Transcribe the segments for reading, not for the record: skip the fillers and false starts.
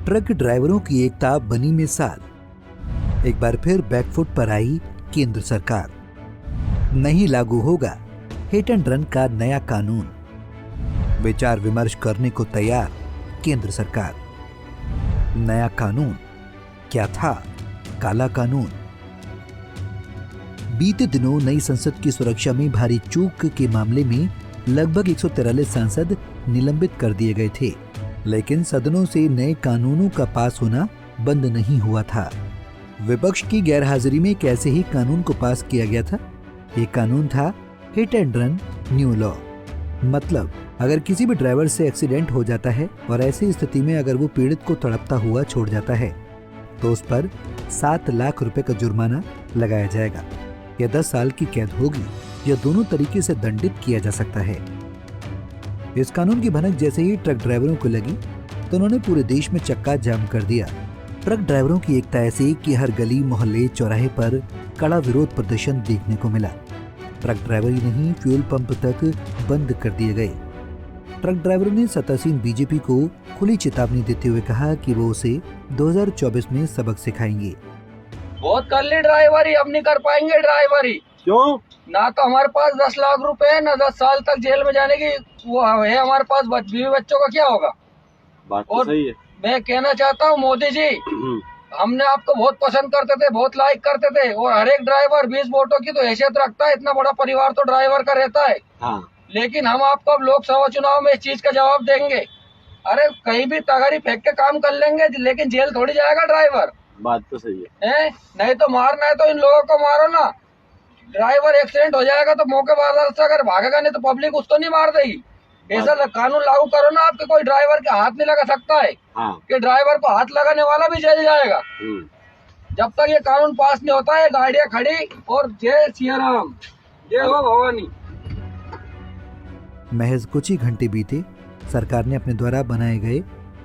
Truck ड्राइवरों की एकता बनी मिसाल। एक बार फिर बैकफुट पर आई केंद्र सरकार। नहीं लागू होगा हिट एंड रन का नया कानून। विचार विमर्श करने को तैयार केंद्र सरकार। नया कानून क्या था? काला कानून। बीते दिनों नई संसद की सुरक्षा में भारी चूक के मामले में लगभग 143 सांसद निलंबित कर दिए गए थे, लेकिन सदनों से नए कानूनों का पास होना बंद नहीं हुआ था। विपक्ष की गैरहाजिरी में कैसे ही कानून को पास किया गया था। ये कानून था hit and run new law. मतलब अगर किसी भी ड्राइवर से एक्सीडेंट हो जाता है और ऐसी स्थिति में अगर वो पीड़ित को तड़पता हुआ छोड़ जाता है तो उस पर 7 लाख रुपए का जुर्माना लगाया जाएगा या 10 साल की कैद होगी या दोनों तरीके से दंडित किया जा सकता है। इस कानून की भनक जैसे ही ट्रक ड्राइवरों को लगी तो उन्होंने पूरे देश में चक्का जाम कर दिया। ट्रक ड्राइवरों की एकता ऐसी कि हर गली मोहल्ले चौराहे पर कड़ा विरोध प्रदर्शन देखने को मिला। ट्रक ड्राइवर ही नहीं, फ्यूल पंप तक बंद कर दिए गए। ट्रक ड्राइवरों ने सत्तासीन बीजेपी को खुली चेतावनी देते हुए कहा कि वो उसे 2024 में सबक सिखाएंगे। बहुत कर ली ड्राइवरी, अब नहीं कर पाएंगे ड्राइवरी। क्यों? ना तो हमारे पास 10 लाख रुपए है, ना 10 साल तक जेल में जाने की वो है हमारे पास। बीवी बच्चों का क्या होगा? बात तो सही है। मैं कहना चाहता हूँ मोदी जी, हमने आपको बहुत पसंद करते थे, बहुत लाइक करते थे, और हर एक ड्राइवर 20 वोटों की तो हैसियत रखता है। इतना बड़ा परिवार तो ड्राइवर का रहता है। हाँ। लेकिन हम आपको अब लोकसभा चुनाव में इस चीज का जवाब देंगे। अरे कहीं भी तगारी फेंक के काम कर लेंगे, लेकिन जेल थोड़ी जाएगा ड्राइवर। बात तो सही है। नहीं तो मारना है तो इन लोगों को मारो ना। ड्राइवर एक्सीडेंट हो जाएगा तो मौके पर से अगर भागेगा, नहीं तो पब्लिक उसको नहीं मार देगी। ऐसा कानून लागू करो ना आपके, कोई ड्राइवर के हाथ नहीं लगा सकता है। हाँ। कि ड्राइवर को हाथ लगाने वाला भी जेल जाएगा। जब तक ये कानून पास नहीं होता है गाड़ियां खड़ी। और जय सिया राम, जय हो भवानी। महज कुछ ही घंटे बीते, सरकार ने अपने द्वारा बनाए गए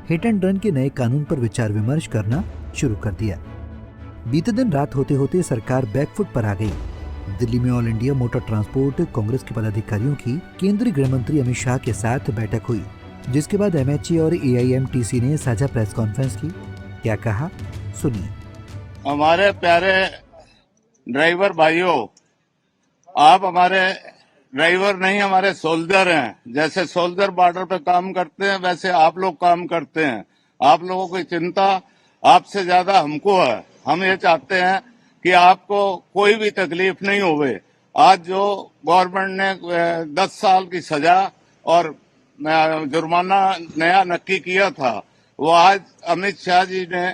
हिट एंड रन के नए कानून पर विचार विमर्श करना शुरू कर दिया। बीते दिन रात होते होते सरकार बैकफुट पर आ गई। दिल्ली में all India motor transport Congress के पदाधिकारियों की केंद्रीय गृह मंत्री अमित शाह के साथ बैठक हुई, जिसके बाद एमएचए और एआईएमटीसी ने साझा प्रेस कॉन्फ्रेंस की। क्या कहा, सुनिए। हमारे प्यारे ड्राइवर भाइयों, आप हमारे ड्राइवर नहीं, हमारे सोल्जर हैं। जैसे सोल्जर बॉर्डर पे काम करते हैं, वैसे आप लोग काम करते हैं। आप लोगों की चिंता आपसे ज्यादा हमको है। हम ये चाहते हैं कि आपको कोई भी तकलीफ नहीं होवे। आज जो गवर्नमेंट ने 10 साल की सजा और जुर्माना नया नक्की किया था, वो आज अमित शाह जी ने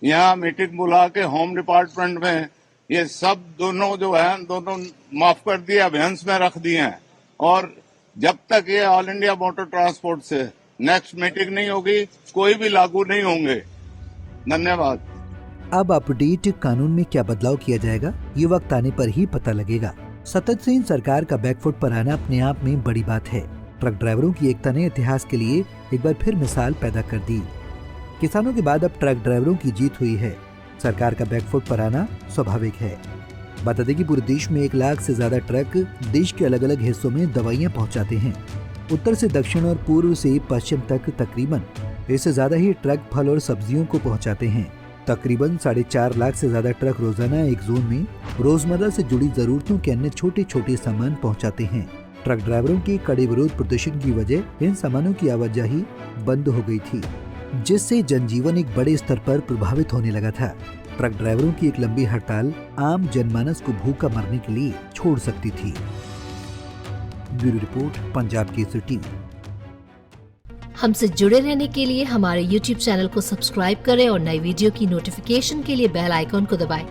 यहाँ मीटिंग बुला के होम डिपार्टमेंट में ये सब दोनों जो है दोनों माफ कर दिए, अभियान में रख दिए हैं। और जब तक ये ऑल इंडिया मोटर ट्रांसपोर्ट से नेक्स्ट मीटिंग नहीं होगी, कोई भी लागू नहीं होंगे। धन्यवाद। अब अपडेट कानून में क्या बदलाव किया जाएगा, ये वक्त आने पर ही पता लगेगा। सत्तासीन सरकार का बैकफुट पर आना अपने आप में बड़ी बात है। ट्रक ड्राइवरों की एकता ने इतिहास के लिए एक बार फिर मिसाल पैदा कर दी। किसानों के बाद अब ट्रक ड्राइवरों की जीत हुई है। सरकार का बैकफुट पर आना स्वाभाविक है। बता दें कि पूरे देश में 1 लाख से ज्यादा ट्रक देश के अलग अलग हिस्सों में दवाइयां पहुंचाते हैं। उत्तर से दक्षिण और पूर्व से पश्चिम तक तकरीबन इससे ज्यादा ही ट्रक फल और सब्जियों को पहुंचाते हैं। तकरीबन 4.5 लाख से ज्यादा ट्रक रोजाना एक जोन में रोजमर्रा से जुड़ी जरूरतों के अन्य छोटे छोटे सामान पहुंचाते हैं। ट्रक ड्राइवरों के कड़े विरोध प्रदर्शन की वजह इन सामानों की आवाजाही बंद हो गई थी, जिससे जनजीवन एक बड़े स्तर पर प्रभावित होने लगा था। ट्रक ड्राइवरों की एक लंबी हड़ताल आम जनमानस को भूखा मरने के लिए छोड़ सकती थी। Bureau report, Punjab Kesari TV. हमसे जुड़े रहने के लिए हमारे YouTube चैनल को सब्सक्राइब करें और नई वीडियो की नोटिफिकेशन के लिए बेल आइकॉन को दबाएं।